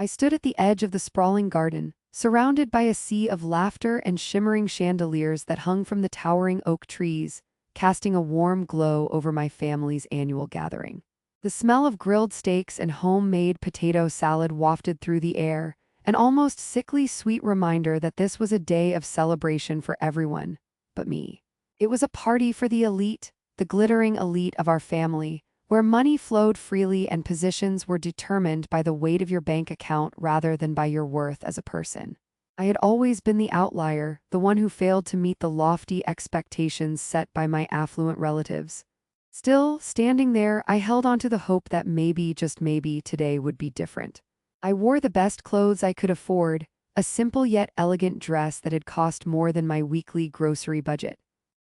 I stood at the edge of the sprawling garden, surrounded by a sea of laughter and shimmering chandeliers that hung from the towering oak trees, casting a warm glow over my family's annual gathering. The smell of grilled steaks and homemade potato salad wafted through the air, an almost sickly sweet reminder that this was a day of celebration for everyone but me. It was a party for the elite, the glittering elite of our family, where money flowed freely and positions were determined by the weight of your bank account rather than by your worth as a person. I had always been the outlier, the one who failed to meet the lofty expectations set by my affluent relatives. Still, standing there, I held on to the hope that maybe, just maybe, today would be different. I wore the best clothes I could afford, a simple yet elegant dress that had cost more than my weekly grocery budget.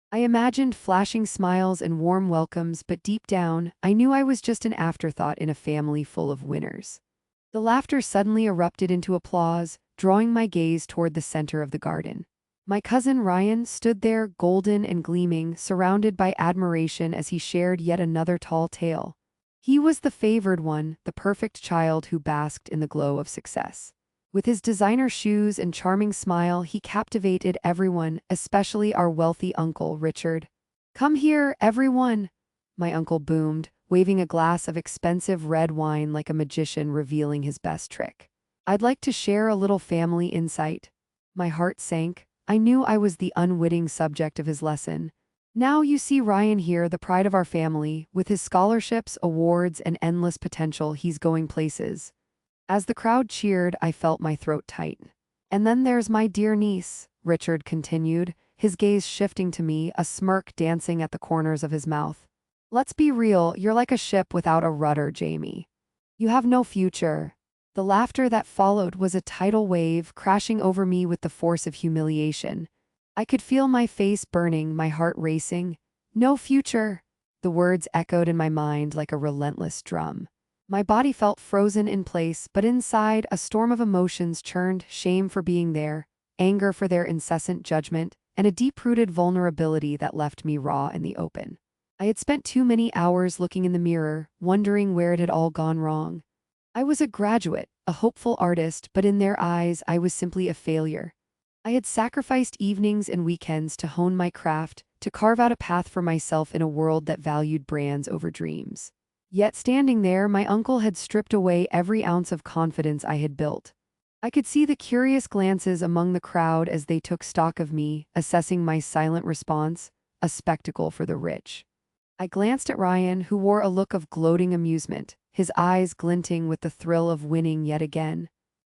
I imagined flashing smiles and warm welcomes, but deep down, I knew I was just an afterthought in a family full of winners. The laughter suddenly erupted into applause, drawing my gaze toward the center of the garden. My cousin Ryan stood there, golden and gleaming, surrounded by admiration as he shared yet another tall tale. He was the favored one, the perfect child who basked in the glow of success. With his designer shoes and charming smile, he captivated everyone, especially our wealthy uncle, Richard. "Come here, everyone," my uncle boomed, waving a glass of expensive red wine like a magician revealing his best trick. "I'd like to share a little family insight." My heart sank. I knew I was the unwitting subject of his lesson. "Now you see Ryan here, the pride of our family. With his scholarships, awards, and endless potential, he's going places." As the crowd cheered, I felt my throat tighten. "And then there's my dear niece," Richard continued, his gaze shifting to me, a smirk dancing at the corners of his mouth. "Let's be real, you're like a ship without a rudder, Jamie. You have no future." The laughter that followed was a tidal wave, crashing over me with the force of humiliation. I could feel my face burning, my heart racing. "No future." The words echoed in my mind like a relentless drum. My body felt frozen in place, but inside, a storm of emotions churned: shame for being there, anger for their incessant judgment, and a deep-rooted vulnerability that left me raw in the open. I had spent too many hours looking in the mirror, wondering where it had all gone wrong. I was a graduate, a hopeful artist, but in their eyes, I was simply a failure. I had sacrificed evenings and weekends to hone my craft, to carve out a path for myself in a world that valued brands over dreams. Yet standing there, my uncle had stripped away every ounce of confidence I had built. I could see the curious glances among the crowd as they took stock of me, assessing my silent response, a spectacle for the rich. I glanced at Ryan, who wore a look of gloating amusement, his eyes glinting with the thrill of winning yet again.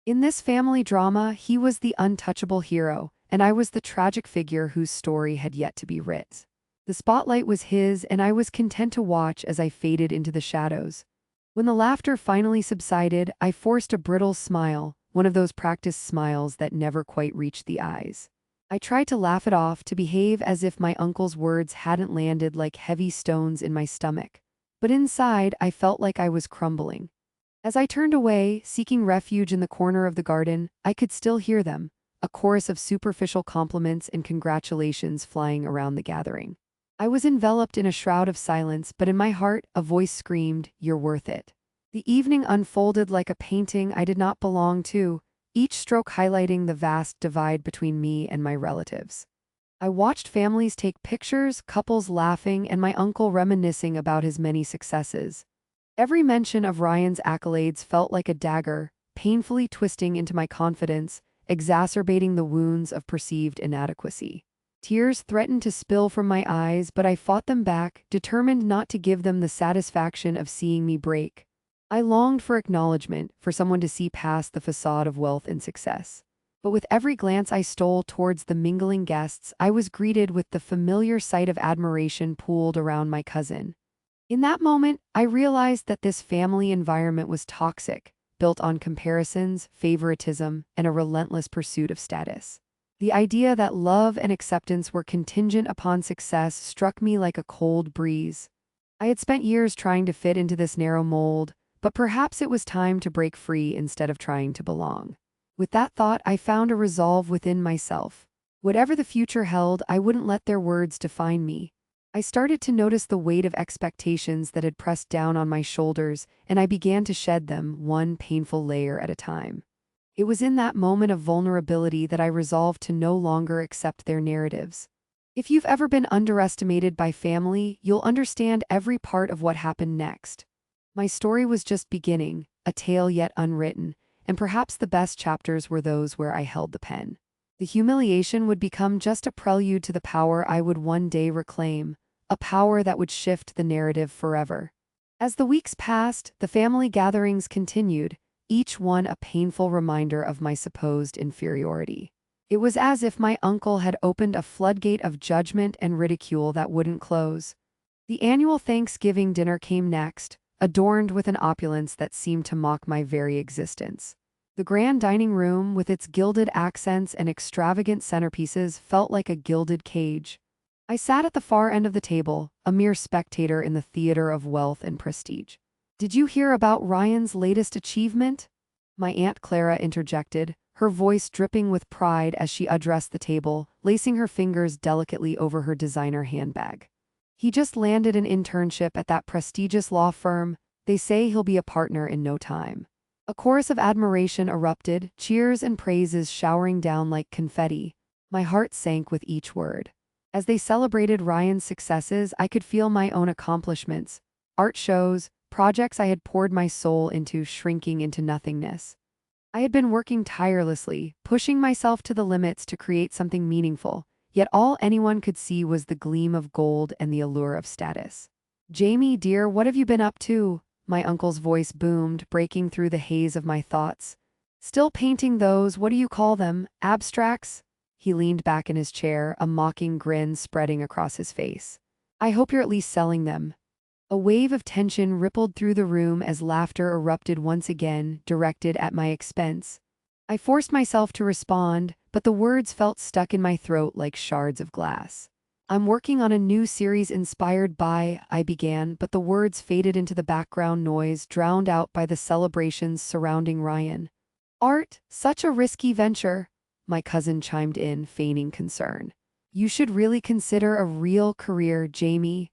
In this family drama, he was the untouchable hero, and I was the tragic figure whose story had yet to be writ. The spotlight was his, and I was content to watch as I faded into the shadows. When the laughter finally subsided, I forced a brittle smile, one of those practiced smiles that never quite reached the eyes. I tried to laugh it off, to behave as if my uncle's words hadn't landed like heavy stones in my stomach. But inside, I felt like I was crumbling. As I turned away, seeking refuge in the corner of the garden, I could still hear them, a chorus of superficial compliments and congratulations flying around the gathering. I was enveloped in a shroud of silence, but in my heart, a voice screamed, "You're worth it." The evening unfolded like a painting I did not belong to, each stroke highlighting the vast divide between me and my relatives. I watched families take pictures, couples laughing, and my uncle reminiscing about his many successes. Every mention of Ryan's accolades felt like a dagger, painfully twisting into my confidence, exacerbating the wounds of perceived inadequacy. Tears threatened to spill from my eyes, but I fought them back, determined not to give them the satisfaction of seeing me break. I longed for acknowledgement, for someone to see past the facade of wealth and success. But with every glance I stole towards the mingling guests, I was greeted with the familiar sight of admiration pooled around my cousin. In that moment, I realized that this family environment was toxic, built on comparisons, favoritism, and a relentless pursuit of status. The idea that love and acceptance were contingent upon success struck me like a cold breeze. I had spent years trying to fit into this narrow mold, but perhaps it was time to break free instead of trying to belong. With that thought, I found a resolve within myself. Whatever the future held, I wouldn't let their words define me. I started to notice the weight of expectations that had pressed down on my shoulders, and I began to shed them, one painful layer at a time. It was in that moment of vulnerability that I resolved to no longer accept their narratives. If you've ever been underestimated by family, you'll understand every part of what happened next. My story was just beginning, a tale yet unwritten, and perhaps the best chapters were those where I held the pen. The humiliation would become just a prelude to the power I would one day reclaim, a power that would shift the narrative forever. As the weeks passed, the family gatherings continued, each one a painful reminder of my supposed inferiority. It was as if my uncle had opened a floodgate of judgment and ridicule that wouldn't close. The annual Thanksgiving dinner came next, adorned with an opulence that seemed to mock my very existence. The grand dining room, with its gilded accents and extravagant centerpieces, felt like a gilded cage. I sat at the far end of the table, a mere spectator in the theater of wealth and prestige. "Did you hear about Ryan's latest achievement?" My Aunt Clara interjected, her voice dripping with pride as she addressed the table, lacing her fingers delicately over her designer handbag. "He just landed an internship at that prestigious law firm. They say he'll be a partner in no time." A chorus of admiration erupted, cheers and praises showering down like confetti. My heart sank with each word. As they celebrated Ryan's successes, I could feel my own accomplishments, art shows, projects I had poured my soul into shrinking into nothingness. I had been working tirelessly, pushing myself to the limits to create something meaningful, yet all anyone could see was the gleam of gold and the allure of status. "Jamie, dear, what have you been up to?" My uncle's voice boomed, breaking through the haze of my thoughts. "Still painting those, what do you call them, abstracts?" He leaned back in his chair, a mocking grin spreading across his face. "I hope you're at least selling them." A wave of tension rippled through the room as laughter erupted once again, directed at my expense. I forced myself to respond, but the words felt stuck in my throat like shards of glass. "I'm working on a new series inspired by," I began, but the words faded into the background noise, drowned out by the celebrations surrounding Ryan. "Art, such a risky venture," my cousin chimed in, feigning concern. "You should really consider a real career, Jamie."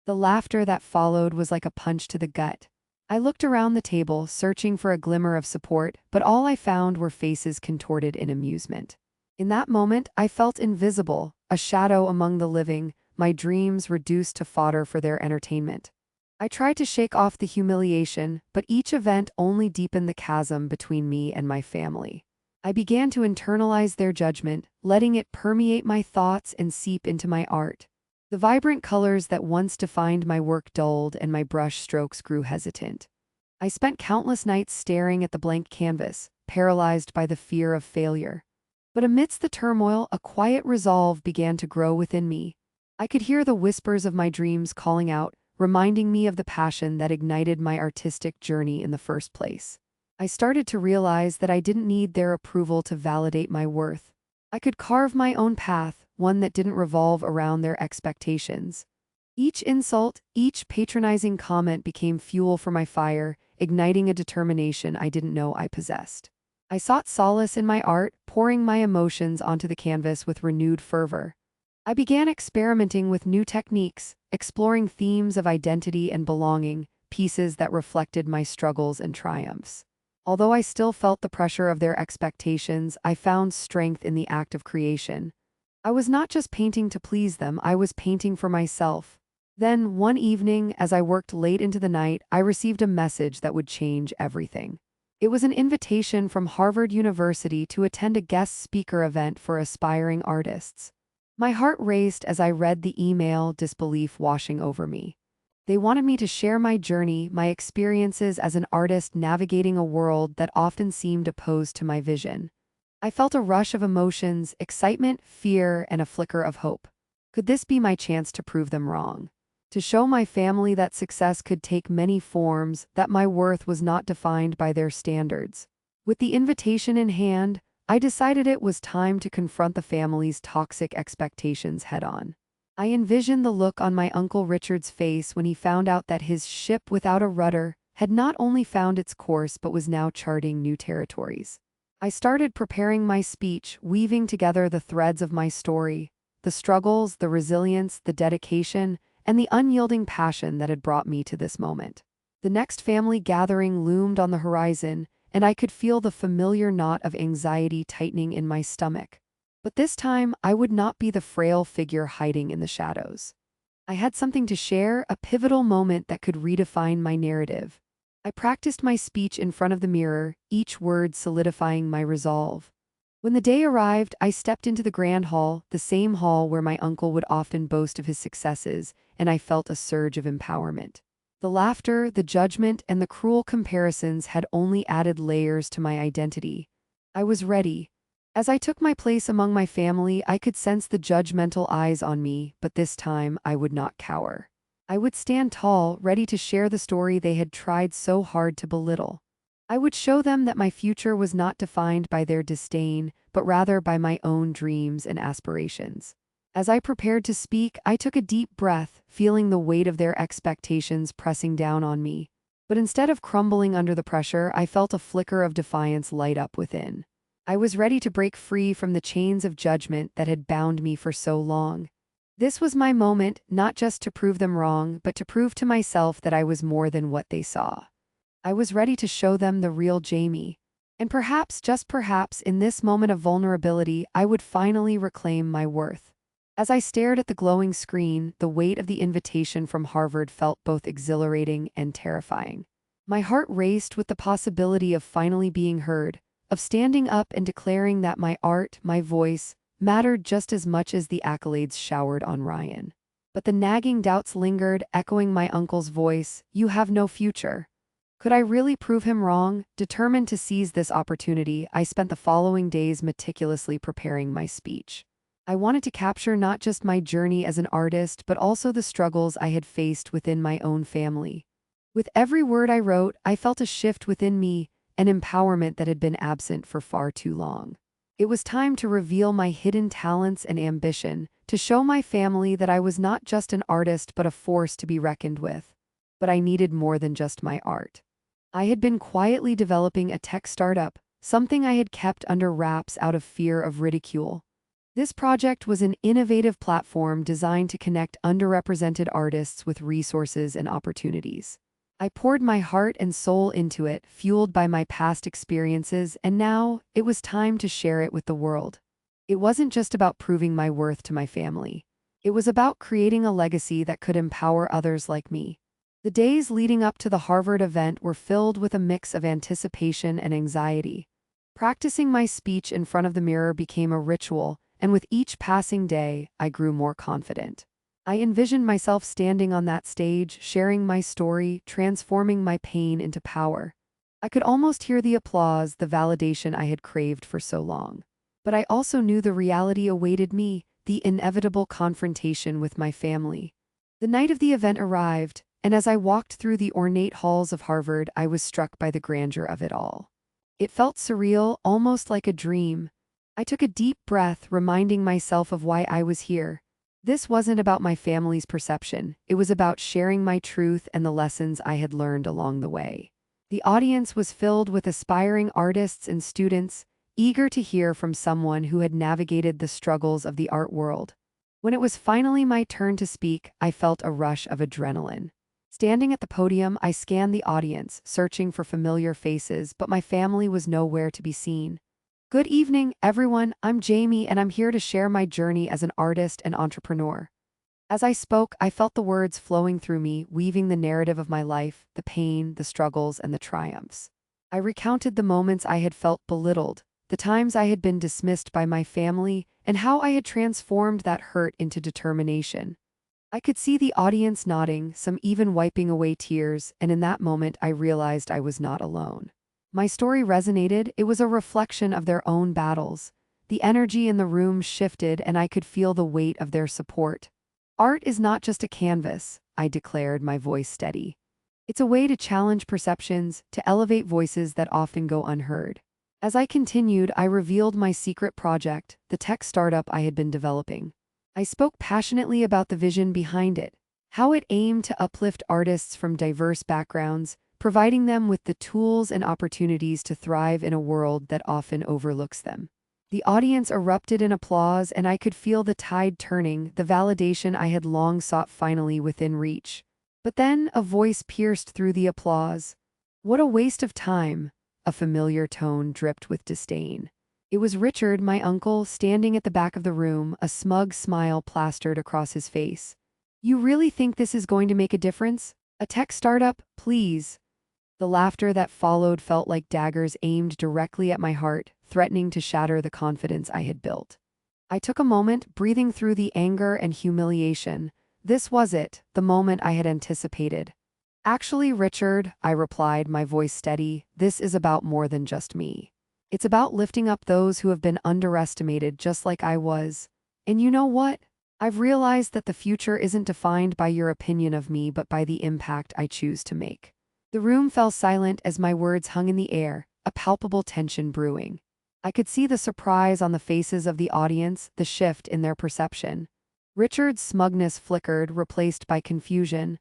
The laughter that followed was like a punch to the gut. I looked around the table, searching for a glimmer of support, but all I found were faces contorted in amusement. In that moment, I felt invisible, a shadow among the living, my dreams reduced to fodder for their entertainment. I tried to shake off the humiliation, but each event only deepened the chasm between me and my family. I began to internalize their judgment, letting it permeate my thoughts and seep into my art. The vibrant colors that once defined my work dulled and my brush strokes grew hesitant. I spent countless nights staring at the blank canvas, paralyzed by the fear of failure. But amidst the turmoil, a quiet resolve began to grow within me. I could hear the whispers of my dreams calling out, reminding me of the passion that ignited my artistic journey in the first place. I started to realize that I didn't need their approval to validate my worth. I could carve my own path, one that didn't revolve around their expectations. Each insult, each patronizing comment became fuel for my fire, igniting a determination I didn't know I possessed. I sought solace in my art, pouring my emotions onto the canvas with renewed fervor. I began experimenting with new techniques, exploring themes of identity and belonging, pieces that reflected my struggles and triumphs. Although I still felt the pressure of their expectations, I found strength in the act of creation. I was not just painting to please them, I was painting for myself. Then, one evening, as I worked late into the night, I received a message that would change everything. It was an invitation from Harvard University to attend a guest speaker event for aspiring artists. My heart raced as I read the email, disbelief washing over me. They wanted me to share my journey, my experiences as an artist navigating a world that often seemed opposed to my vision. I felt a rush of emotions, excitement, fear, and a flicker of hope. Could this be my chance to prove them wrong? To show my family that success could take many forms, that my worth was not defined by their standards. With the invitation in hand, I decided it was time to confront the family's toxic expectations head-on. I envisioned the look on my Uncle Richard's face when he found out that his ship without a rudder had not only found its course but was now charting new territories. I started preparing my speech, weaving together the threads of my story, the struggles, the resilience, the dedication, and the unyielding passion that had brought me to this moment. The next family gathering loomed on the horizon, and I could feel the familiar knot of anxiety tightening in my stomach. But this time, I would not be the frail figure hiding in the shadows. I had something to share, a pivotal moment that could redefine my narrative. I practiced my speech in front of the mirror, each word solidifying my resolve. When the day arrived, I stepped into the grand hall, the same hall where my uncle would often boast of his successes, and I felt a surge of empowerment. The laughter, the judgment, and the cruel comparisons had only added layers to my identity. I was ready. As I took my place among my family, I could sense the judgmental eyes on me, but this time I would not cower. I would stand tall, ready to share the story they had tried so hard to belittle. I would show them that my future was not defined by their disdain, but rather by my own dreams and aspirations. As I prepared to speak, I took a deep breath, feeling the weight of their expectations pressing down on me. But instead of crumbling under the pressure, I felt a flicker of defiance light up within. I was ready to break free from the chains of judgment that had bound me for so long. This was my moment, not just to prove them wrong, but to prove to myself that I was more than what they saw. I was ready to show them the real Jamie. And perhaps, just perhaps, in this moment of vulnerability, I would finally reclaim my worth. As I stared at the glowing screen, the weight of the invitation from Harvard felt both exhilarating and terrifying. My heart raced with the possibility of finally being heard, of standing up and declaring that my art, my voice, mattered just as much as the accolades showered on Ryan. But the nagging doubts lingered, echoing my uncle's voice, "You have no future." Could I really prove him wrong? Determined to seize this opportunity, I spent the following days meticulously preparing my speech. I wanted to capture not just my journey as an artist, but also the struggles I had faced within my own family. With every word I wrote, I felt a shift within me, an empowerment that had been absent for far too long. It was time to reveal my hidden talents and ambition, to show my family that I was not just an artist but a force to be reckoned with. But I needed more than just my art. I had been quietly developing a tech startup, something I had kept under wraps out of fear of ridicule. This project was an innovative platform designed to connect underrepresented artists with resources and opportunities. I poured my heart and soul into it, fueled by my past experiences, and now it was time to share it with the world. It wasn't just about proving my worth to my family. It was about creating a legacy that could empower others like me. The days leading up to the Harvard event were filled with a mix of anticipation and anxiety. Practicing my speech in front of the mirror became a ritual, and with each passing day, I grew more confident. I envisioned myself standing on that stage, sharing my story, transforming my pain into power. I could almost hear the applause, the validation I had craved for so long. But I also knew the reality awaited me, the inevitable confrontation with my family. The night of the event arrived, and as I walked through the ornate halls of Harvard, I was struck by the grandeur of it all. It felt surreal, almost like a dream. I took a deep breath, reminding myself of why I was here. This wasn't about my family's perception. It was about sharing my truth and the lessons I had learned along the way. The audience was filled with aspiring artists and students, eager to hear from someone who had navigated the struggles of the art world. When it was finally my turn to speak, I felt a rush of adrenaline. Standing at the podium, I scanned the audience, searching for familiar faces, but my family was nowhere to be seen. "Good evening, everyone. I'm Jamie, and I'm here to share my journey as an artist and entrepreneur." As I spoke, I felt the words flowing through me, weaving the narrative of my life, the pain, the struggles, and the triumphs. I recounted the moments I had felt belittled, the times I had been dismissed by my family, and how I had transformed that hurt into determination. I could see the audience nodding, some even wiping away tears, and in that moment I realized I was not alone. My story resonated. It was a reflection of their own battles. The energy in the room shifted, and I could feel the weight of their support. "Art is not just a canvas," I declared, my voice steady. "It's a way to challenge perceptions, to elevate voices that often go unheard." As I continued, I revealed my secret project, the tech startup I had been developing. I spoke passionately about the vision behind it, how it aimed to uplift artists from diverse backgrounds, providing them with the tools and opportunities to thrive in a world that often overlooks them. The audience erupted in applause, and I could feel the tide turning, the validation I had long sought finally within reach. But then a voice pierced through the applause. "What a waste of time!" A familiar tone dripped with disdain. It was Richard, my uncle, standing at the back of the room, a smug smile plastered across his face. "You really think this is going to make a difference? A tech startup? Please." The laughter that followed felt like daggers aimed directly at my heart, threatening to shatter the confidence I had built. I took a moment, breathing through the anger and humiliation. This was it, the moment I had anticipated. "Actually, Richard," I replied, my voice steady, "this is about more than just me. It's about lifting up those who have been underestimated just like I was. And you know what? I've realized that the future isn't defined by your opinion of me but by the impact I choose to make." The room fell silent as my words hung in the air, a palpable tension brewing. I could see the surprise on the faces of the audience, the shift in their perception. Richard's smugness flickered, replaced by confusion.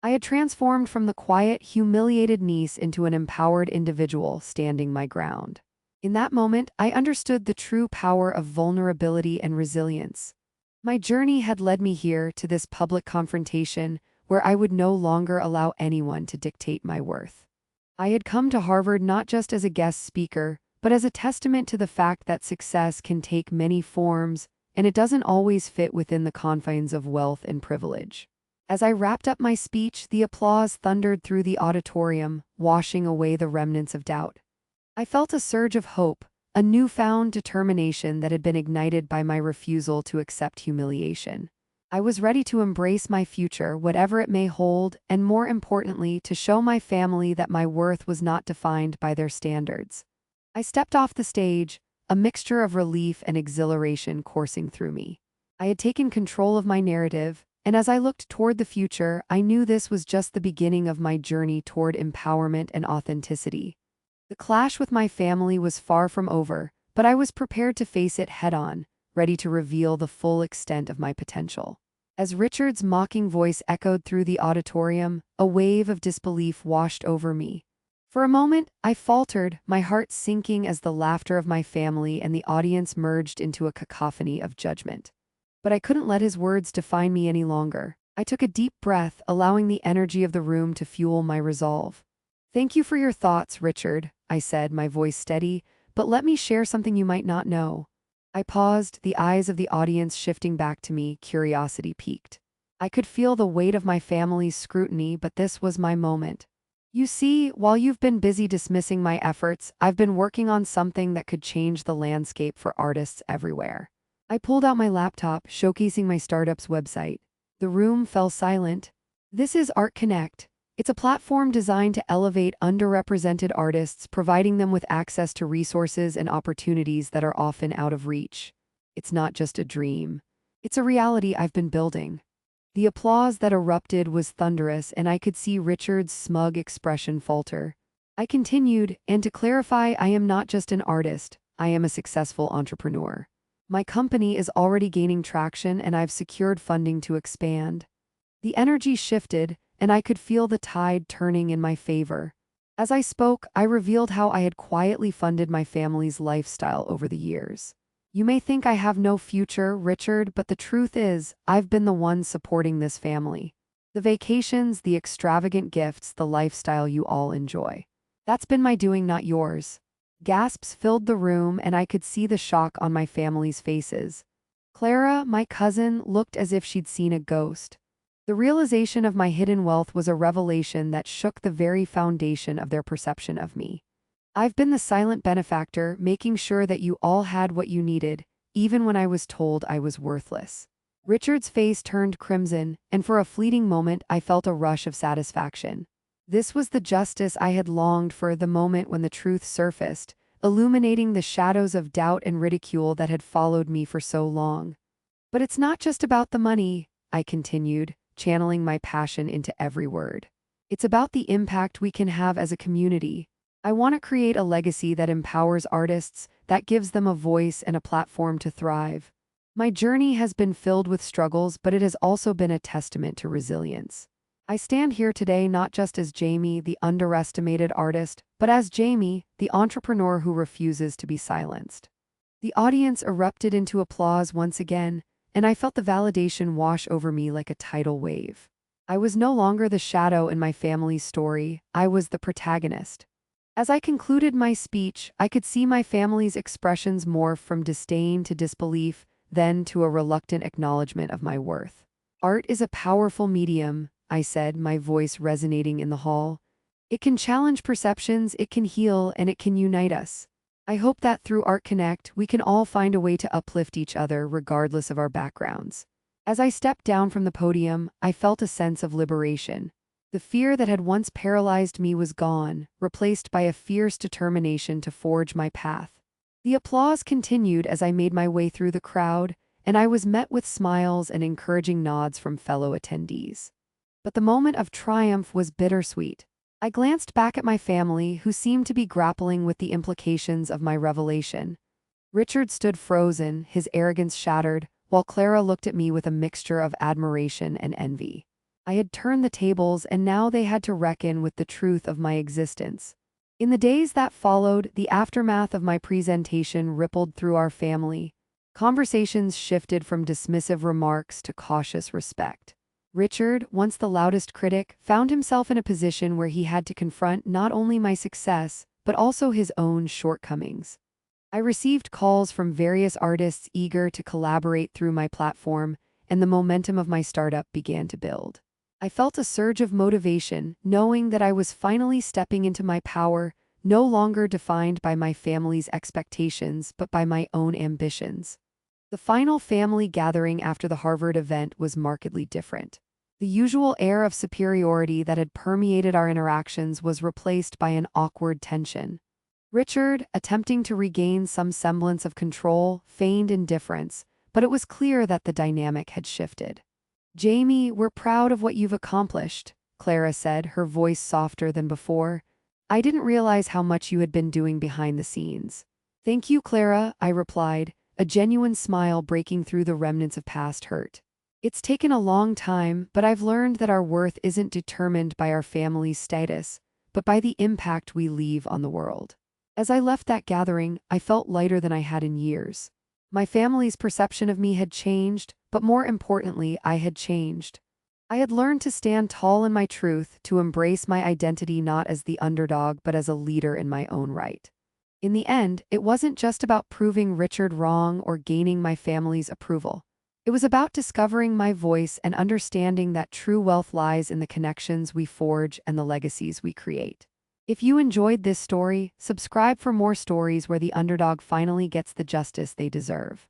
I had transformed from the quiet, humiliated niece into an empowered individual standing my ground. In that moment, I understood the true power of vulnerability and resilience. My journey had led me here to this public confrontation where I would no longer allow anyone to dictate my worth. I had come to Harvard not just as a guest speaker, but as a testament to the fact that success can take many forms, and it doesn't always fit within the confines of wealth and privilege. As I wrapped up my speech, the applause thundered through the auditorium, washing away the remnants of doubt. I felt a surge of hope, a newfound determination that had been ignited by my refusal to accept humiliation. I was ready to embrace my future, whatever it may hold, and more importantly, to show my family that my worth was not defined by their standards. I stepped off the stage, a mixture of relief and exhilaration coursing through me. I had taken control of my narrative, and as I looked toward the future, I knew this was just the beginning of my journey toward empowerment and authenticity. The clash with my family was far from over, but I was prepared to face it head-on, ready to reveal the full extent of my potential. As Richard's mocking voice echoed through the auditorium, a wave of disbelief washed over me. For a moment, I faltered, my heart sinking as the laughter of my family and the audience merged into a cacophony of judgment. But I couldn't let his words define me any longer. I took a deep breath, allowing the energy of the room to fuel my resolve. "Thank you for your thoughts, Richard," I said, my voice steady, "but let me share something you might not know." I paused, the eyes of the audience shifting back to me, curiosity piqued. I could feel the weight of my family's scrutiny, but this was my moment. "You see, while you've been busy dismissing my efforts, I've been working on something that could change the landscape for artists everywhere." I pulled out my laptop, showcasing my startup's website. The room fell silent. "This is Art Connect. It's a platform designed to elevate underrepresented artists, providing them with access to resources and opportunities that are often out of reach. It's not just a dream. It's a reality I've been building." The applause that erupted was thunderous, and I could see Richard's smug expression falter. I continued, "And to clarify, I am not just an artist, I am a successful entrepreneur. My company is already gaining traction, and I've secured funding to expand." The energy shifted, and I could feel the tide turning in my favor. As I spoke, I revealed how I had quietly funded my family's lifestyle over the years. "You may think I have no future, Richard, but the truth is, I've been the one supporting this family. The vacations, the extravagant gifts, the lifestyle you all enjoy. That's been my doing, not yours." Gasps filled the room, and I could see the shock on my family's faces. Clara, my cousin, looked as if she'd seen a ghost. The realization of my hidden wealth was a revelation that shook the very foundation of their perception of me. "I've been the silent benefactor, making sure that you all had what you needed, even when I was told I was worthless." Richard's face turned crimson, and for a fleeting moment I felt a rush of satisfaction. This was the justice I had longed for, the moment when the truth surfaced, illuminating the shadows of doubt and ridicule that had followed me for so long. "But it's not just about the money," I continued, channeling my passion into every word. "It's about the impact we can have as a community. I want to create a legacy that empowers artists, that gives them a voice and a platform to thrive. My journey has been filled with struggles, but it has also been a testament to resilience. I stand here today not just as Jamie, the underestimated artist, but as Jamie, the entrepreneur who refuses to be silenced." The audience erupted into applause once again, and I felt the validation wash over me like a tidal wave. I was no longer the shadow in my family's story, I was the protagonist. As I concluded my speech, I could see my family's expressions morph from disdain to disbelief, then to a reluctant acknowledgement of my worth. Art is a powerful medium, I said, my voice resonating in the hall. It can challenge perceptions, it can heal, and it can unite us. I hope that through Art Connect, we can all find a way to uplift each other regardless of our backgrounds. As I stepped down from the podium, I felt a sense of liberation. The fear that had once paralyzed me was gone, replaced by a fierce determination to forge my path. The applause continued as I made my way through the crowd, and I was met with smiles and encouraging nods from fellow attendees. But the moment of triumph was bittersweet. I glanced back at my family, who seemed to be grappling with the implications of my revelation. Richard stood frozen, his arrogance shattered, while Clara looked at me with a mixture of admiration and envy. I had turned the tables, and now they had to reckon with the truth of my existence. In the days that followed, the aftermath of my presentation rippled through our family. Conversations shifted from dismissive remarks to cautious respect. Richard, once the loudest critic, found himself in a position where he had to confront not only my success, but also his own shortcomings. I received calls from various artists eager to collaborate through my platform, and the momentum of my startup began to build. I felt a surge of motivation, knowing that I was finally stepping into my power, no longer defined by my family's expectations but by my own ambitions. The final family gathering after the Harvard event was markedly different. The usual air of superiority that had permeated our interactions was replaced by an awkward tension. Richard, attempting to regain some semblance of control, feigned indifference, but it was clear that the dynamic had shifted. "Jamie, we're proud of what you've accomplished," Clara said, her voice softer than before. "I didn't realize how much you had been doing behind the scenes." "Thank you, Clara," I replied, a genuine smile breaking through the remnants of past hurt. "It's taken a long time, but I've learned that our worth isn't determined by our family's status, but by the impact we leave on the world." As I left that gathering, I felt lighter than I had in years. My family's perception of me had changed, but more importantly, I had changed. I had learned to stand tall in my truth, to embrace my identity not as the underdog but as a leader in my own right. In the end, it wasn't just about proving Richard wrong or gaining my family's approval. It was about discovering my voice and understanding that true wealth lies in the connections we forge and the legacies we create. If you enjoyed this story, subscribe for more stories where the underdog finally gets the justice they deserve.